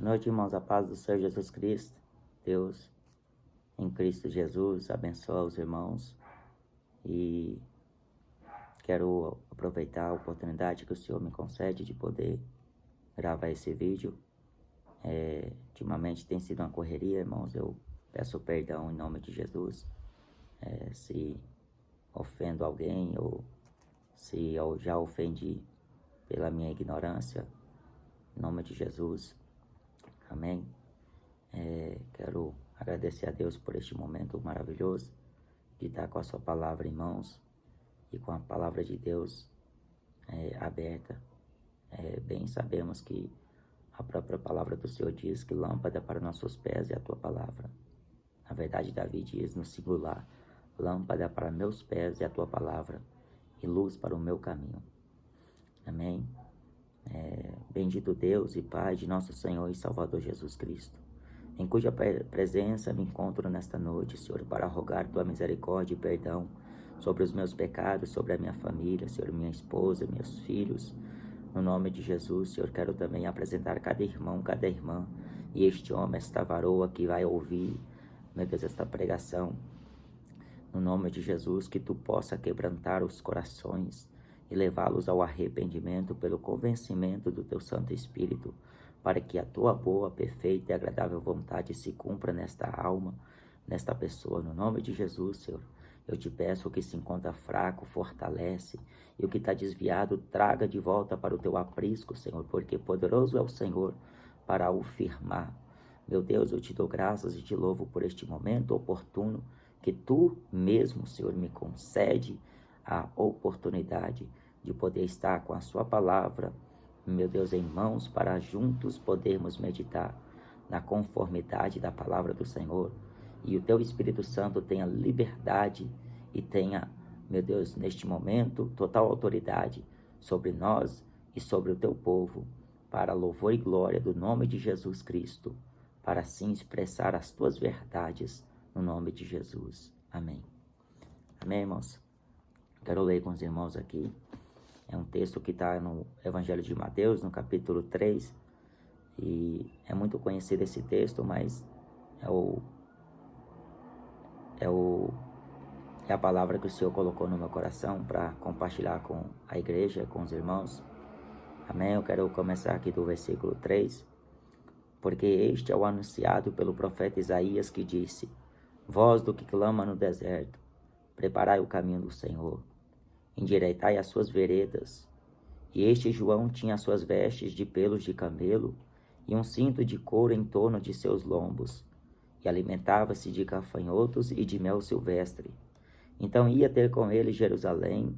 Boa noite, irmãos. A paz do Senhor Jesus Cristo. Deus, em Cristo Jesus, abençoa os irmãos. E quero aproveitar a oportunidade que o Senhor me concede de poder gravar esse vídeo. Ultimamente tem sido uma correria, irmãos. Eu peço perdão em nome de Jesus. Se ofendo alguém ou se eu já ofendi pela minha ignorância, em nome de Jesus. Amém. Quero agradecer a Deus por este momento maravilhoso de estar com a sua palavra em mãos e com a palavra de Deus aberta. Bem sabemos que a própria palavra do Senhor diz que lâmpada para nossos pés é a tua palavra. Na verdade, Davi diz no singular: lâmpada para meus pés é a tua palavra e luz para o meu caminho. Amém. Bendito Deus e Pai de nosso Senhor e Salvador Jesus Cristo, em cuja presença me encontro nesta noite, Senhor, para rogar tua misericórdia e perdão sobre os meus pecados, sobre a minha família, Senhor, minha esposa, meus filhos. No nome de Jesus, Senhor, quero também apresentar cada irmão, cada irmã, e este homem, esta varoa que vai ouvir, meu Deus, esta pregação. No nome de Jesus, que tu possa quebrantar os corações e levá-los ao arrependimento pelo convencimento do teu Santo Espírito, para que a tua boa, perfeita e agradável vontade se cumpra nesta alma, nesta pessoa. No nome de Jesus, Senhor, eu te peço: o que se encontra fraco, fortalece, e o que está desviado, traga de volta para o teu aprisco, Senhor, porque poderoso é o Senhor para o firmar. Meu Deus, eu te dou graças e te louvo por este momento oportuno, que tu mesmo, Senhor, me concede a oportunidade de poder estar com a sua palavra, meu Deus, em mãos, para juntos podermos meditar na conformidade da palavra do Senhor. E o teu Espírito Santo tenha liberdade e tenha, meu Deus, neste momento, total autoridade sobre nós e sobre o teu povo, para louvor e glória do nome de Jesus Cristo, para assim expressar as tuas verdades no nome de Jesus. Amém. Amém, irmãos? Quero ler com os irmãos aqui. É um texto que está no Evangelho de Mateus, no capítulo 3. E é muito conhecido esse texto, mas é a palavra que o Senhor colocou no meu coração para compartilhar com a igreja, com os irmãos. Amém? Eu quero começar aqui do versículo 3. Porque este é o anunciado pelo profeta Isaías, que disse: voz do que clama no deserto, preparai o caminho do Senhor, endireitai as suas veredas. E este João tinha suas vestes de pelos de camelo e um cinto de couro em torno de seus lombos, e alimentava-se de gafanhotos e de mel silvestre. Então ia ter com ele Jerusalém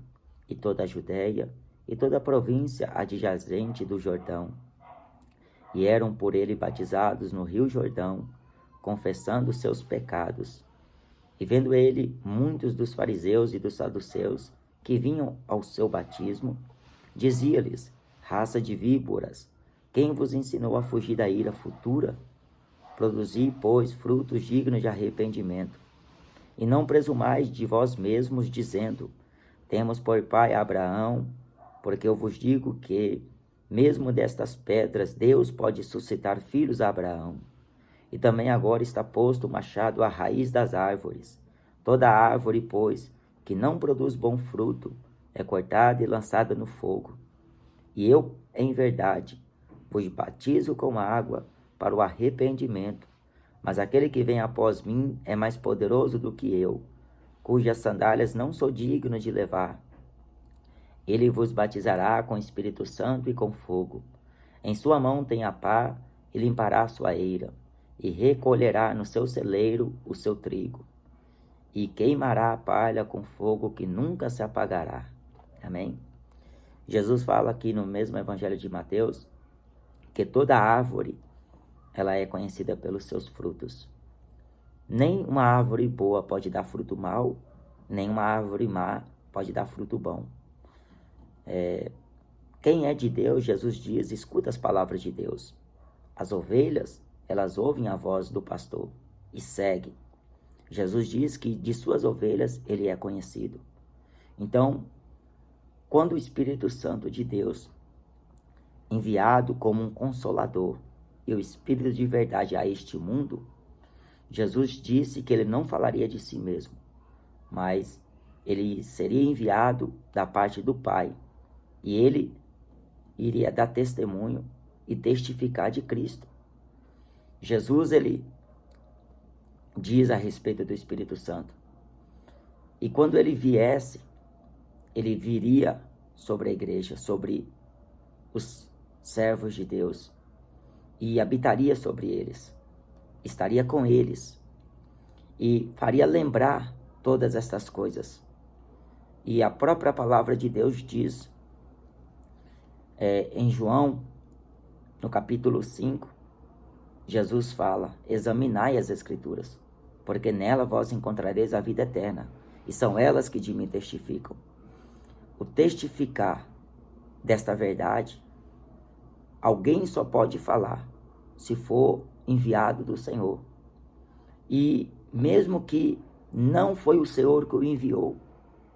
e toda a Judéia e toda a província adjacente do Jordão. E eram por ele batizados no rio Jordão, confessando seus pecados. E vendo ele muitos dos fariseus e dos saduceus que vinham ao seu batismo, dizia-lhes: raça de víboras, quem vos ensinou a fugir da ira futura? Produzi, pois, frutos dignos de arrependimento. E não presumais de vós mesmos, dizendo: temos por pai Abraão, porque eu vos digo que, mesmo destas pedras, Deus pode suscitar filhos a Abraão. E também agora está posto o machado à raiz das árvores. Toda árvore, pois, que não produz bom fruto, é cortada e lançada no fogo. E eu, em verdade, vos batizo com água para o arrependimento, mas aquele que vem após mim é mais poderoso do que eu, cujas sandálias não sou digno de levar. Ele vos batizará com Espírito Santo e com fogo. Em sua mão tem a pá e limpará a sua eira, e recolherá no seu celeiro o seu trigo, e queimará a palha com fogo que nunca se apagará. Amém? Jesus fala aqui no mesmo Evangelho de Mateus que toda árvore ela é conhecida pelos seus frutos. Nem uma árvore boa pode dar fruto mau, nem uma árvore má pode dar fruto bom. Quem é de Deus, Jesus diz, escuta as palavras de Deus. As ovelhas, elas ouvem a voz do pastor e seguem. Jesus diz que de suas ovelhas ele é conhecido. Então, quando o Espírito Santo de Deus, enviado como um consolador, e o Espírito de verdade a este mundo, Jesus disse que ele não falaria de si mesmo, mas ele seria enviado da parte do Pai, e ele iria dar testemunho e testificar de Cristo. Jesus, ele diz a respeito do Espírito Santo. E quando ele viesse, ele viria sobre a igreja, sobre os servos de Deus, e habitaria sobre eles, estaria com eles, e faria lembrar todas estas coisas. E a própria palavra de Deus diz, em João, no capítulo 5, Jesus fala: examinai as Escrituras, porque nela vós encontrareis a vida eterna, e são elas que de mim testificam. O testificar desta verdade, alguém só pode falar se for enviado do Senhor. E mesmo que não foi o Senhor que o enviou,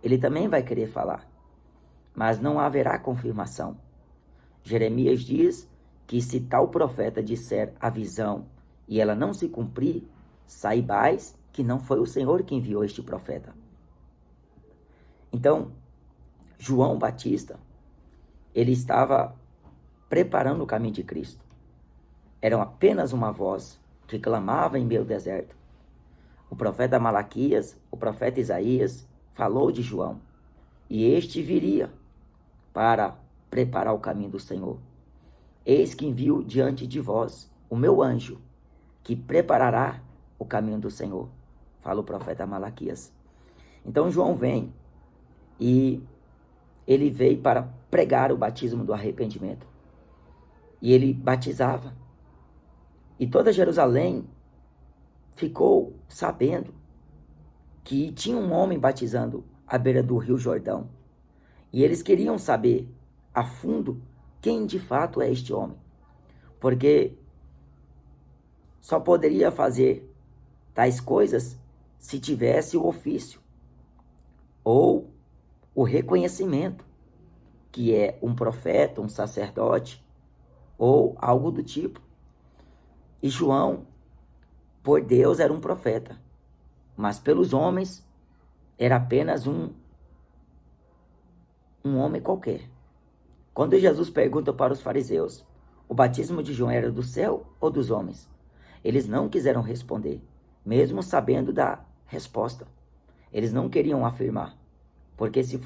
ele também vai querer falar, mas não haverá confirmação. Jeremias diz que se tal profeta disser a visão e ela não se cumprir, saibais que não foi o Senhor que enviou este profeta. Então, João Batista, ele estava preparando o caminho de Cristo. Era apenas uma voz que clamava em meio deserto. O profeta Malaquias, o profeta Isaías, falou de João, e este viria para preparar o caminho do Senhor. Eis que envio diante de vós o meu anjo, que preparará o caminho do Senhor, fala o profeta Malaquias. Então João vem, e ele veio para pregar o batismo do arrependimento. E ele batizava. E toda Jerusalém ficou sabendo que tinha um homem batizando à beira do Rio Jordão. E eles queriam saber a fundo quem de fato é este homem. Porque só poderia fazer tais coisas se tivesse o ofício ou o reconhecimento que é um profeta, um sacerdote ou algo do tipo. E João, por Deus, era um profeta, mas pelos homens era apenas um homem qualquer. Quando Jesus pergunta para os fariseus, o batismo de João era do céu ou dos homens? Eles não quiseram responder, mesmo sabendo da resposta. Eles não queriam afirmar, porque se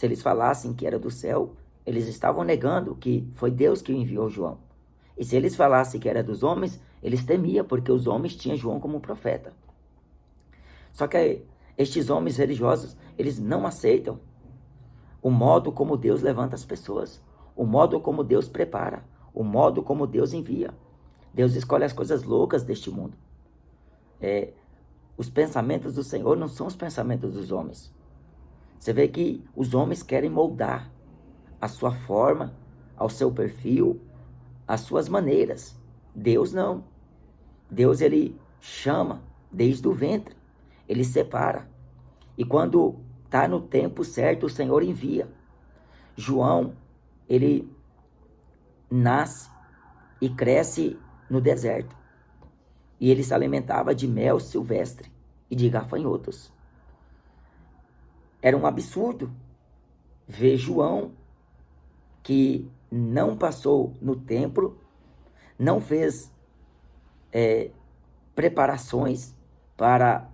eles falassem que era do céu, eles estavam negando que foi Deus que enviou João. E se eles falassem que era dos homens, eles temiam, porque os homens tinham João como profeta. Só que estes homens religiosos, eles não aceitam o modo como Deus levanta as pessoas, o modo como Deus prepara, o modo como Deus envia. Deus escolhe as coisas loucas deste mundo. Os pensamentos do Senhor não são os pensamentos dos homens. Você vê que os homens querem moldar a sua forma, ao seu perfil, as suas maneiras. Deus não. Deus, ele chama desde o ventre. Ele separa. E quando está no tempo certo, o Senhor envia. João, ele nasce e cresce no deserto. E ele se alimentava de mel silvestre e de gafanhotos. Era um absurdo ver João, que não passou no templo, não fez preparações para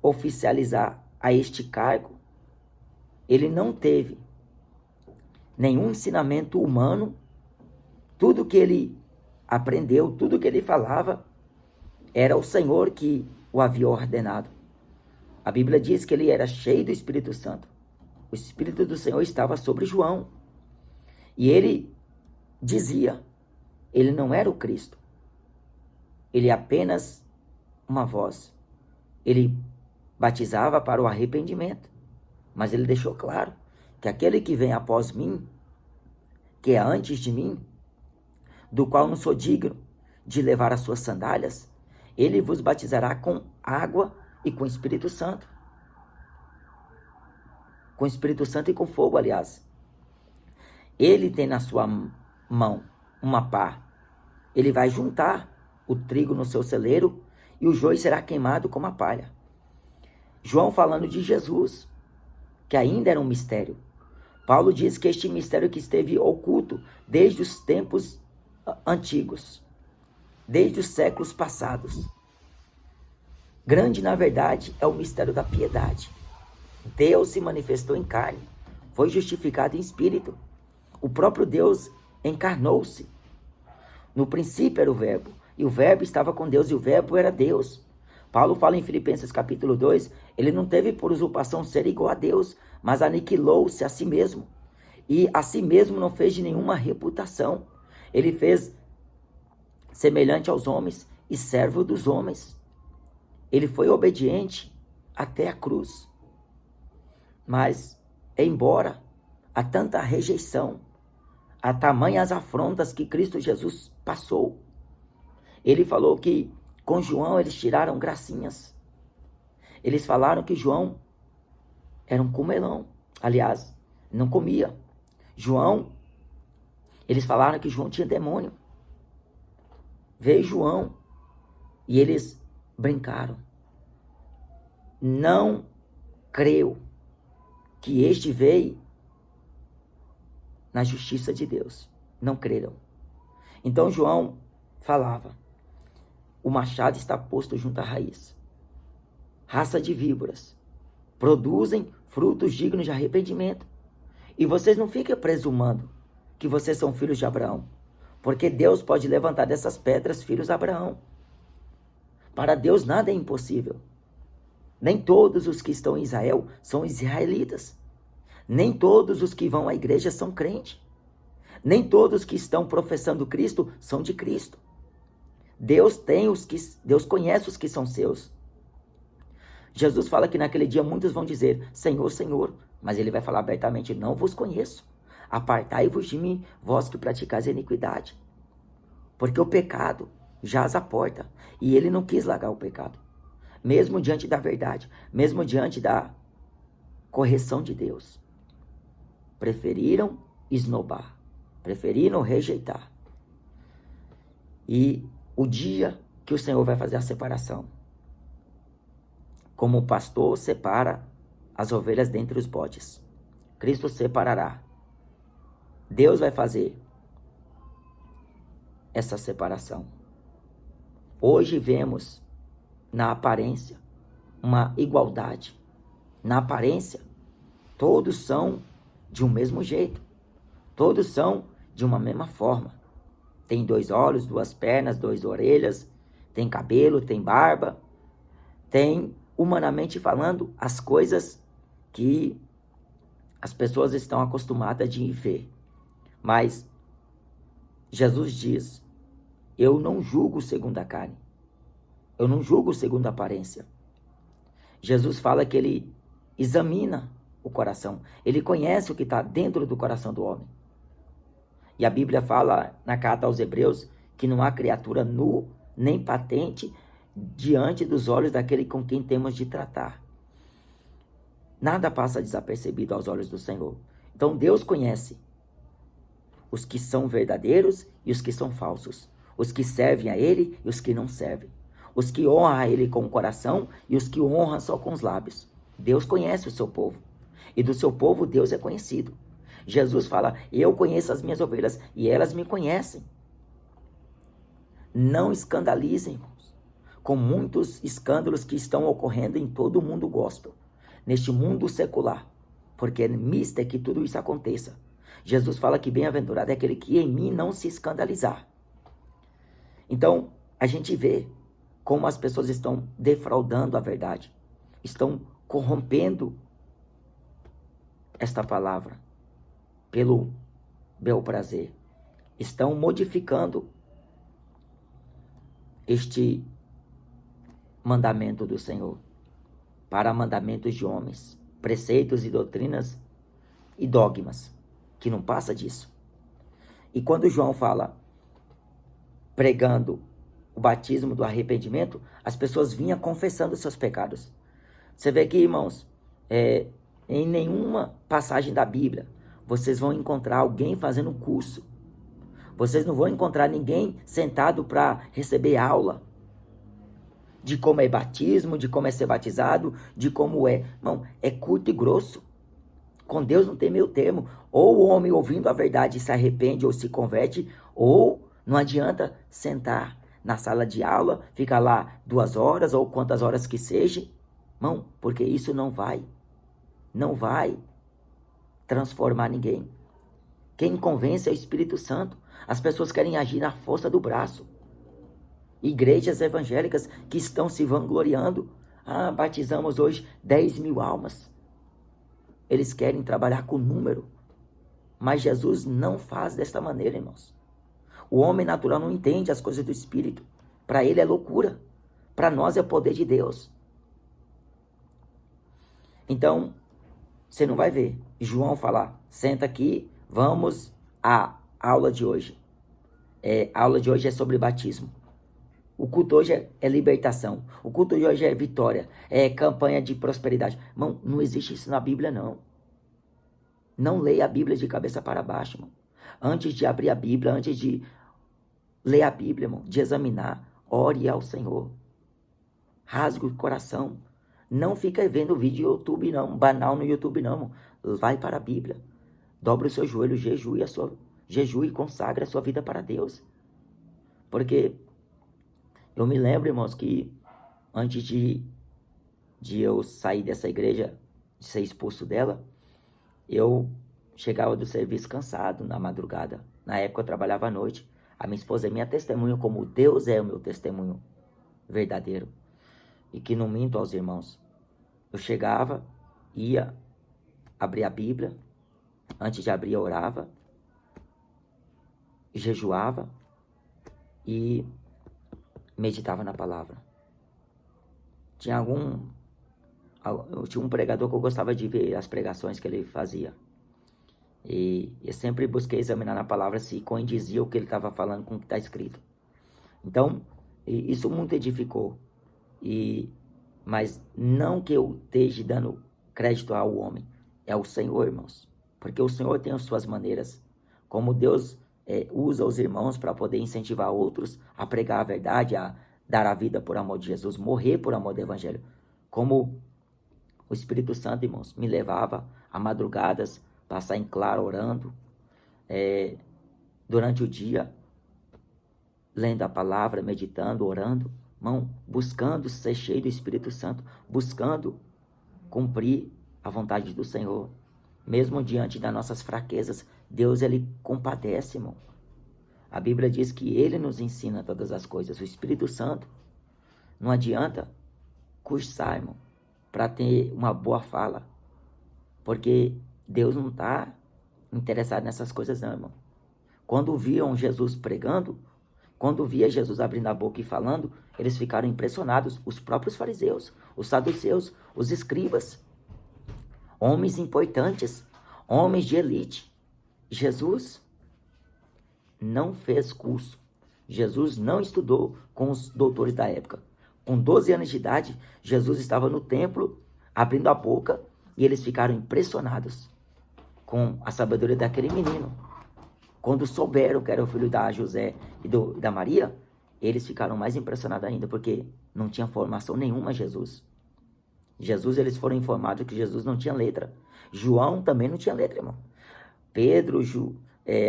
oficializar a este cargo. Ele não teve nenhum ensinamento humano. Tudo que ele aprendeu, tudo que ele falava, era o Senhor que o havia ordenado. A Bíblia diz que ele era cheio do Espírito Santo. O Espírito do Senhor estava sobre João. E ele dizia, ele não era o Cristo. Ele é apenas uma voz. Ele batizava para o arrependimento. Mas ele deixou claro que aquele que vem após mim, que é antes de mim, do qual não sou digno de levar as suas sandálias, ele vos batizará com água e com o Espírito Santo. Com o Espírito Santo e com fogo, aliás. Ele tem na sua mão uma pá. Ele vai juntar o trigo no seu celeiro e o joio será queimado como a palha. João falando de Jesus, que ainda era um mistério. Paulo diz que este mistério que esteve oculto desde os tempos antigos, desde os séculos passados. Grande, na verdade, é o mistério da piedade. Deus se manifestou em carne, foi justificado em espírito. O próprio Deus encarnou-se. No princípio era o Verbo, e o Verbo estava com Deus, e o Verbo era Deus. Paulo fala em Filipenses capítulo 2, ele não teve por usurpação ser igual a Deus, mas aniquilou-se a si mesmo. E a si mesmo não fez de nenhuma reputação. Ele fez semelhante aos homens e servo dos homens. Ele foi obediente até a cruz. Mas, embora há tanta rejeição, há tamanhas afrontas que Cristo Jesus passou, ele falou que com João eles tiraram gracinhas. Eles falaram que João era um comelão. Aliás, não comia. Eles falaram que João tinha demônio. Veio João e eles brincaram. Não creu que este veio na justiça de Deus. Não creram. Então João falava: o machado está posto junto à raiz. Raça de víboras, produzem frutos dignos de arrependimento. E vocês não fiquem presumando que vocês são filhos de Abraão, porque Deus pode levantar dessas pedras filhos de Abraão. Para Deus nada é impossível. Nem todos os que estão em Israel são israelitas. Nem todos os que vão à igreja são crentes. Nem todos que estão professando Cristo são de Cristo. Deus conhece os que são seus. Jesus fala que naquele dia muitos vão dizer: Senhor, Senhor. Mas ele vai falar abertamente: não vos conheço. Apartai-vos de mim, vós que praticais a iniquidade. Porque o pecado jaz à porta. E ele não quis largar o pecado. Mesmo diante da verdade. Mesmo diante da correção de Deus. Preferiram esnobar. Preferiram rejeitar. E o dia que o Senhor vai fazer a separação. Como o pastor separa as ovelhas dentre os bodes, Cristo separará. Deus vai fazer essa separação. Hoje vemos na aparência uma igualdade. Na aparência, todos são de um mesmo jeito. Todos são de uma mesma forma. Tem 2 olhos, 2 pernas, 2 orelhas, tem cabelo, tem barba, tem, humanamente falando, as coisas que as pessoas estão acostumadas de ver. Mas Jesus diz: eu não julgo segundo a carne. Eu não julgo segundo a aparência. Jesus fala que ele examina o coração. Ele conhece o que está dentro do coração do homem. E a Bíblia fala na carta aos Hebreus que não há criatura nu nem patente diante dos olhos daquele com quem temos de tratar. Nada passa desapercebido aos olhos do Senhor. Então Deus conhece os que são verdadeiros e os que são falsos. Os que servem a Ele e os que não servem. Os que honram a Ele com o coração e os que o honram só com os lábios. Deus conhece o seu povo. E do seu povo Deus é conhecido. Jesus fala: eu conheço as minhas ovelhas e elas me conhecem. Não escandalizem, irmãos, com muitos escândalos que estão ocorrendo em todo o mundo gospel, neste mundo secular, porque é mister que tudo isso aconteça. Jesus fala que bem-aventurado é aquele que em mim não se escandalizar. Então, a gente vê como as pessoas estão defraudando a verdade, estão corrompendo esta palavra pelo bel prazer, estão modificando este mandamento do Senhor para mandamentos de homens, preceitos e doutrinas e dogmas, que não passa disso. E quando João fala pregando o batismo do arrependimento, as pessoas vinham confessando seus pecados. Você vê que, irmãos, em nenhuma passagem da Bíblia vocês vão encontrar alguém fazendo um curso, Vocês não vão encontrar ninguém sentado para receber aula de como é batismo, de como é ser batizado, de como é. Não, é curto e grosso. Com Deus não tem meio termo. Ou o homem ouvindo a verdade se arrepende ou se converte, ou não adianta sentar na sala de aula, ficar lá 2 horas ou quantas horas que seja. Não, porque isso não vai transformar ninguém. Quem convence é o Espírito Santo. As pessoas querem agir na força do braço. Igrejas evangélicas que estão se vangloriando. Batizamos hoje 10.000 almas. Eles querem trabalhar com número. Mas Jesus não faz desta maneira, irmãos. O homem natural não entende as coisas do Espírito. Para ele é loucura. Para nós é poder de Deus. Então, você não vai ver João falar, senta aqui, vamos à aula de hoje. A aula de hoje é sobre batismo. O culto hoje é libertação. O culto de hoje é vitória. É campanha de prosperidade. Irmão, não existe isso na Bíblia, não. Não leia a Bíblia de cabeça para baixo, irmão. Antes de abrir a Bíblia, antes de ler a Bíblia, irmão, de examinar, ore ao Senhor. Rasgue o coração. Não fica vendo vídeo no YouTube, não. Banal no YouTube, não, irmão. Vai para a Bíblia. Dobre o seu joelho, jejue e consagre a sua vida para Deus. Porque eu me lembro, irmãos, que antes de eu sair dessa igreja, de ser expulso dela, eu chegava do serviço cansado na madrugada. Na época eu trabalhava à noite. A minha esposa é minha testemunha, como Deus é o meu testemunho verdadeiro. E que não minto aos irmãos. Eu chegava, ia abrir a Bíblia. Antes de abrir, eu orava, jejuava e meditava na palavra. Tinha um pregador que eu gostava de ver as pregações que ele fazia. E eu sempre busquei examinar na palavra se condizia o que ele estava falando com o que está escrito. Então, isso muito edificou. Mas não que eu esteja dando crédito ao homem, é ao Senhor, irmãos. Porque o Senhor tem as suas maneiras. Como Deus usa os irmãos para poder incentivar outros a pregar a verdade, a dar a vida por amor de Jesus, morrer por amor do Evangelho. Como o Espírito Santo, irmãos, me levava a madrugadas, passar em claro orando, durante o dia, lendo a palavra, meditando, orando, irmão, buscando ser cheio do Espírito Santo, buscando cumprir a vontade do Senhor. Mesmo diante das nossas fraquezas, Deus, Ele compadece, irmão. A Bíblia diz que Ele nos ensina todas as coisas. O Espírito Santo, não adianta cursar, irmão, para ter uma boa fala. Porque Deus não está interessado nessas coisas, não, irmão. Quando viam Jesus pregando, quando via Jesus abrindo a boca e falando, eles ficaram impressionados. Os próprios fariseus, os saduceus, os escribas, homens importantes, homens de elite. Jesus não fez curso. Jesus não estudou com os doutores da época. Com 12 anos de idade, Jesus estava no templo, abrindo a boca, e eles ficaram impressionados com a sabedoria daquele menino. Quando souberam que era o filho da José e da Maria, eles ficaram mais impressionados ainda, porque não tinha formação nenhuma Jesus. Eles foram informados que Jesus não tinha letra. João também não tinha letra, irmão. Pedro,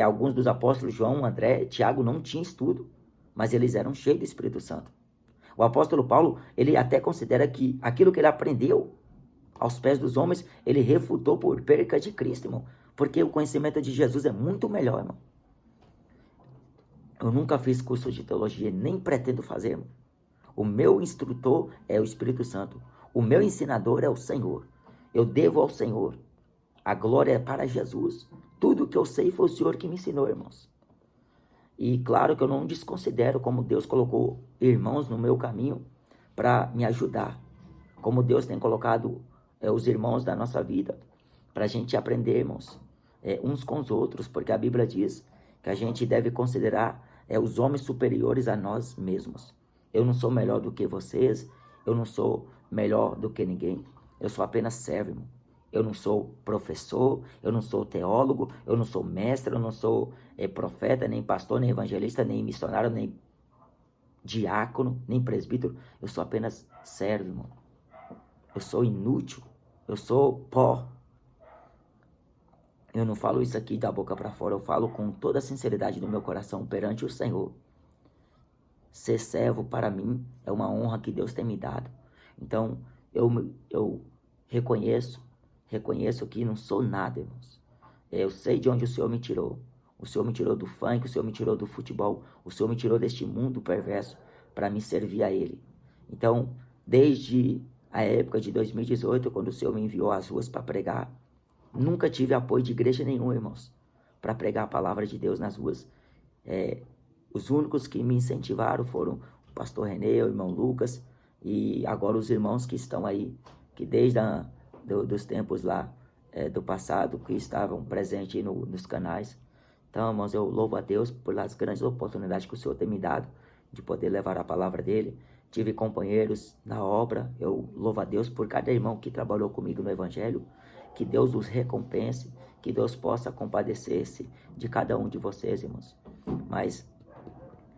alguns dos apóstolos, João, André, Tiago, não tinham estudo, mas eles eram cheios do Espírito Santo. O apóstolo Paulo, ele até considera que aquilo que ele aprendeu aos pés dos homens, ele refutou por perca de Cristo, irmão. Porque o conhecimento de Jesus é muito melhor, irmão. Eu nunca fiz curso de teologia, nem pretendo fazer, irmão. O meu instrutor é o Espírito Santo. O meu ensinador é o Senhor. Eu devo ao Senhor. A glória é para Jesus. Tudo que eu sei foi o Senhor que me ensinou, irmãos. E claro que eu não desconsidero como Deus colocou irmãos no meu caminho para me ajudar. Como Deus tem colocado os irmãos da nossa vida para a gente aprender, irmãos, uns com os outros. Porque a Bíblia diz que a gente deve considerar os homens superiores a nós mesmos. Eu não sou melhor do que vocês. Eu não sou melhor do que ninguém. Eu sou apenas servo, irmão. Eu não sou professor, eu não sou teólogo, eu não sou mestre, eu não sou profeta, nem pastor, nem evangelista, nem missionário, nem diácono, nem presbítero. Eu sou apenas servo, irmão. Eu sou inútil, eu sou pó. Eu não falo isso aqui da boca para fora, eu falo com toda a sinceridade do meu coração perante o Senhor. Ser servo para mim é uma honra que Deus tem me dado. Então, eu reconheço que não sou nada, irmãos. Eu sei de onde o Senhor me tirou. O Senhor me tirou do funk, o Senhor me tirou do futebol, o Senhor me tirou deste mundo perverso para me servir a Ele. Então, desde a época de 2018, quando o Senhor me enviou às ruas para pregar, nunca tive apoio de igreja nenhuma, irmãos, para pregar a palavra de Deus nas ruas. Os únicos que me incentivaram foram o pastor Renê, o irmão Lucas, e agora os irmãos que estão aí, que desde dos tempos lá do passado, que estavam presentes nos canais. Então, irmãos, eu louvo a Deus pelas grandes oportunidades que o Senhor tem me dado de poder levar a palavra dele. Tive companheiros na obra, eu louvo a Deus por cada irmão que trabalhou comigo no Evangelho. Que Deus os recompense, que Deus possa compadecer-se de cada um de vocês, irmãos. Mas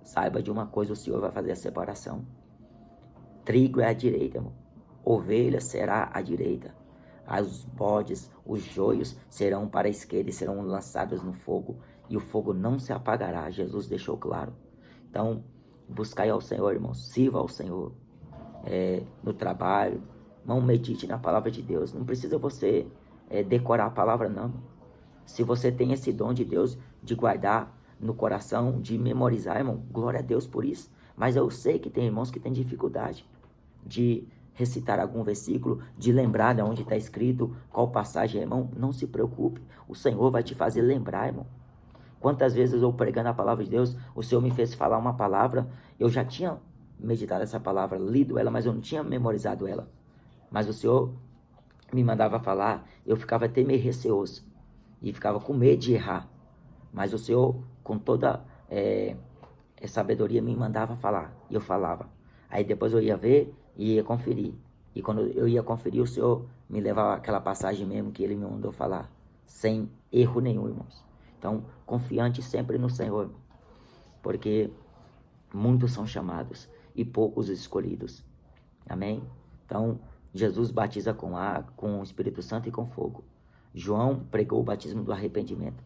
saiba de uma coisa, o Senhor vai fazer a separação. Trigo é à direita, irmão. Ovelha será à direita. Os bodes, os joios serão para a esquerda e serão lançados no fogo. E o fogo não se apagará, Jesus deixou claro. Então, buscai ao Senhor, irmãos. Sirva ao Senhor no trabalho. Não medite na palavra de Deus. Não precisa você decorar a palavra, não. Se você tem esse dom de Deus, de guardar no coração, de memorizar, irmão, glória a Deus por isso. Mas eu sei que tem irmãos que têm dificuldade de recitar algum versículo, de lembrar de onde está escrito, qual passagem, irmão. Não se preocupe, o Senhor vai te fazer lembrar, irmão. Quantas vezes eu pregando a palavra de Deus, o Senhor me fez falar uma palavra, eu já tinha meditado essa palavra, lido ela, mas eu não tinha memorizado ela. Mas o Senhor me mandava falar, eu ficava até meio receoso e ficava com medo de errar. Mas o Senhor, com toda sabedoria, me mandava falar e eu falava. Aí depois eu ia ver e ia conferir. E quando eu ia conferir, o Senhor me levava aquela passagem mesmo que Ele me mandou falar, sem erro nenhum, irmãos. Então, confiante sempre no Senhor, porque muitos são chamados e poucos escolhidos. Amém? Então, Jesus batiza com o Espírito Santo e com fogo. João pregou o batismo do arrependimento.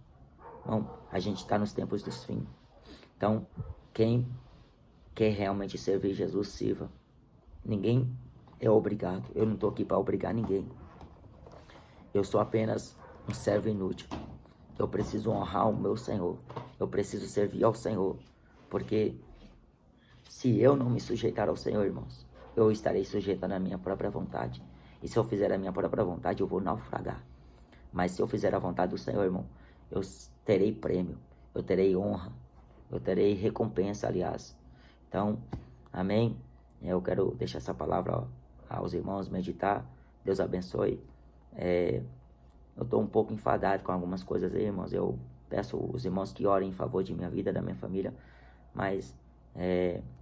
Bom, a gente está nos tempos dos fins. Então, quem quer realmente servir Jesus, sirva. Ninguém é obrigado. Eu não estou aqui para obrigar ninguém. Eu sou apenas um servo inútil. Eu preciso honrar o meu Senhor. Eu preciso servir ao Senhor. Porque se eu não me sujeitar ao Senhor, irmãos, eu estarei sujeitando a minha própria vontade. E se eu fizer a minha própria vontade, eu vou naufragar. Mas se eu fizer a vontade do Senhor, irmão, eu terei prêmio, eu terei honra, eu terei recompensa, aliás. Então, amém? Eu quero deixar essa palavra aos irmãos, meditar. Deus abençoe. Eu estou um pouco enfadado com algumas coisas aí, irmãos. Eu peço os irmãos que orem em favor de minha vida, da minha família, mas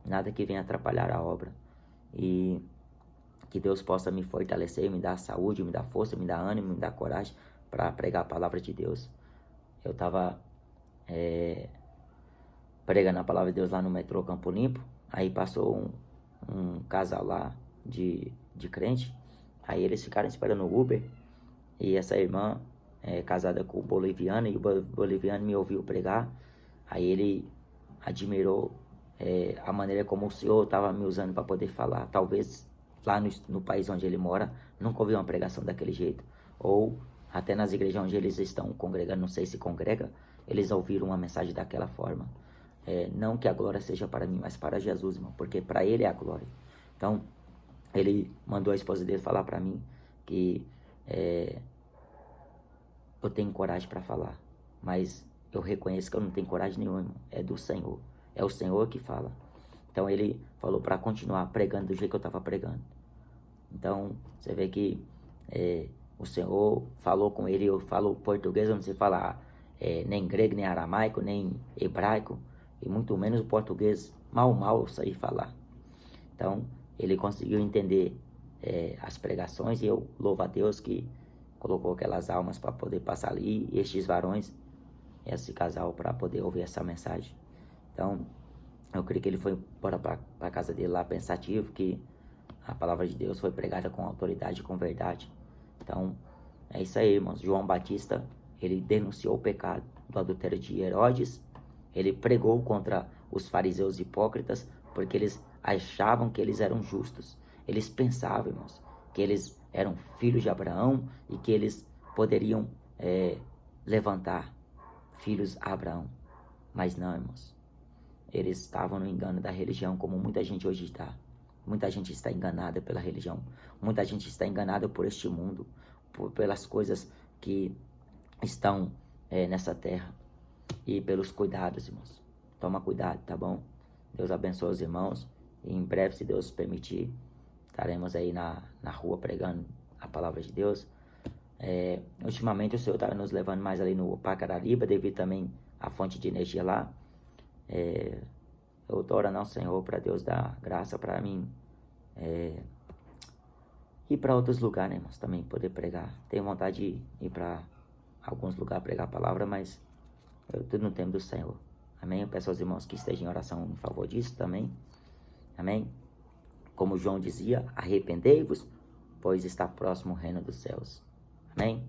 nada que venha atrapalhar a obra. E que Deus possa me fortalecer, me dar saúde, me dar força, me dar ânimo, me dar coragem para pregar a palavra de Deus. Eu estava pregando a palavra de Deus lá no metrô Campo Limpo. Aí passou um casal lá de crente. Aí eles ficaram esperando o Uber. E essa irmã é casada com o boliviano. E o boliviano me ouviu pregar. Aí ele admirou a maneira como o Senhor estava me usando para poder falar. Talvez lá no país onde ele mora, nunca ouviu uma pregação daquele jeito. Ou até nas igrejas onde eles estão congregando, não sei se congrega, eles ouviram uma mensagem daquela forma. Não que a glória seja para mim, mas para Jesus, irmão, porque para Ele é a glória. Então, ele mandou a esposa dele falar para mim que eu tenho coragem para falar, mas eu reconheço que eu não tenho coragem nenhuma, irmão. É do Senhor, é o Senhor que fala. Então, ele falou para continuar pregando do jeito que eu estava pregando. Então, você vê que o Senhor falou com ele. Eu falo português, eu não sei falar nem grego, nem aramaico, nem hebraico, e muito menos o português mal eu sei falar. Então, ele conseguiu entender as pregações, e eu louvo a Deus que colocou aquelas almas para poder passar ali, e estes varões, esse casal, para poder ouvir essa mensagem. Então, eu creio que ele foi embora para a casa dele lá pensativo, que a palavra de Deus foi pregada com autoridade e com verdade. Então, é isso aí, irmãos. João Batista, ele denunciou o pecado do adultério de Herodes. Ele pregou contra os fariseus hipócritas, porque eles achavam que eles eram justos. Eles pensavam, irmãos, que eles eram filhos de Abraão e que eles poderiam levantar filhos a Abraão. Mas não, irmãos. Eles estavam no engano da religião, como muita gente hoje está. Muita gente está enganada pela religião. Muita gente está enganada por este mundo, pelas coisas que estão nessa terra e pelos cuidados, irmãos. Toma cuidado, tá bom? Deus abençoe os irmãos. E em breve, se Deus permitir, estaremos aí na rua pregando a palavra de Deus. Ultimamente o Senhor está nos levando mais ali no Pacarariba, devido também à fonte de energia lá. Eu estou orando ao Senhor para Deus dar graça para mim ir para outros lugares, né, irmãos, também poder pregar. Tenho vontade de ir para alguns lugares pregar a palavra, mas eu tudo no tempo do Senhor. Amém? Eu peço aos irmãos que estejam em oração em favor disso também. Amém? Como João dizia, arrependei-vos, pois está próximo o reino dos céus. Amém?